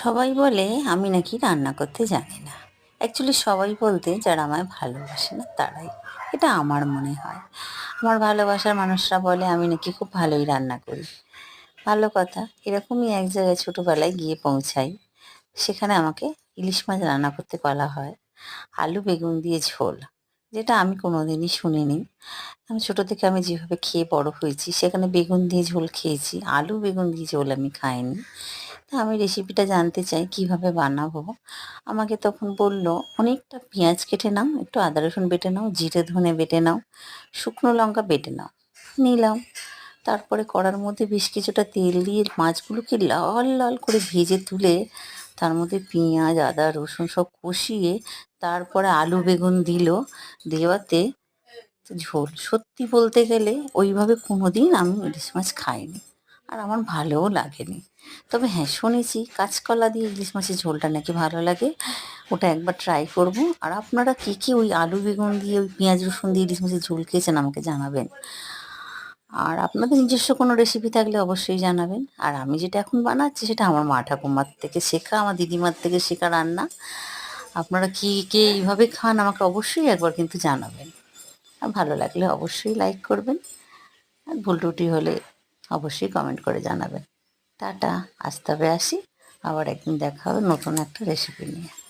সবাই বলে আমি নাকি রান্না করতে জানি না। অ্যাকচুয়ালি সবাই বলতে যারা আমায় ভালোবাসে না তারাই। এটা আমার মনে হয়। আমার ভালোবাসার মানুষরা বলে আমি নাকি খুব ভালোই রান্না করি। ভালো কথা। এরকমই এক জায়গায় ছোটোবেলায় গিয়ে পৌঁছাই। সেখানে আমাকে ইলিশ মাছ রান্না করতে বলা হয়। আলু বেগুন দিয়ে ঝোল। যেটা আমি কোনোদিনই শুনিনি। ছোটো থেকে আমি যেভাবে খেয়ে বড় হয়েছি সেখানে বেগুন দিয়ে ঝোল খেয়েছি। আলু বেগুন দিয়ে ঝোল আমি খাইনি। তা আমি রেসিপিটা জানতে চাই কিভাবে বানাবো। আমাকে তখন বলল, "অনেকটা পেঁয়াজ কেটে নাও, একটু আদা রসুন বেটে নাও, জিরে ধনে বেটে নাও, শুকনো লঙ্কা বেটে নাও।" নিলাম। তারপরে কড়ার মধ্যে বেশ কিছুটা তেল দিয়ে মাছগুলোকে লাল লাল করে ভেজে তুলে তার মধ্যে পেঁয়াজ আদা রসুন সব কষিয়ে তারপরে আলু বেগুন দিল। দেওয়াতে ঝোল সত্যি বলতে গেলে ওইভাবে কোনোদিন আমি ইলিশ মাছ খাইনি। আর আমার ভালোও লাগেনি। তবে হ্যাঁ, শুনেছি কাঁচকলা দিয়ে ইলিশ মাছের ঝোলটা নাকি ভালো লাগে। ওটা একবার ট্রাই করব। আর আপনারা কে কে ওই আলু বেগুন দিয়ে ওই পেঁয়াজ রসুন দিয়ে ইলিশ মাছের ঝোল খেয়েছেন আমাকে জানাবেন। আর আপনাদের নিজস্ব কোনো রেসিপি থাকলে অবশ্যই জানাবেন। আর আমি যেটা এখন বানাচ্ছি সেটা আমার মা ঠাকুমার থেকে শেখা, আমার দিদিমার থেকে শেখা রান্না। আপনারা কে এইভাবে খান আমাকে অবশ্যই একবার কিন্তু জানাবেন। আর ভালো লাগলে অবশ্যই লাইক করবেন। আর ভুল ত্রুটি হলে অবশ্যই কমেন্ট করে জানাবেন। টাটা, আজ তবে আসি। আবার একদিন দেখা হবে নতুন একটা রেসিপি নিয়ে।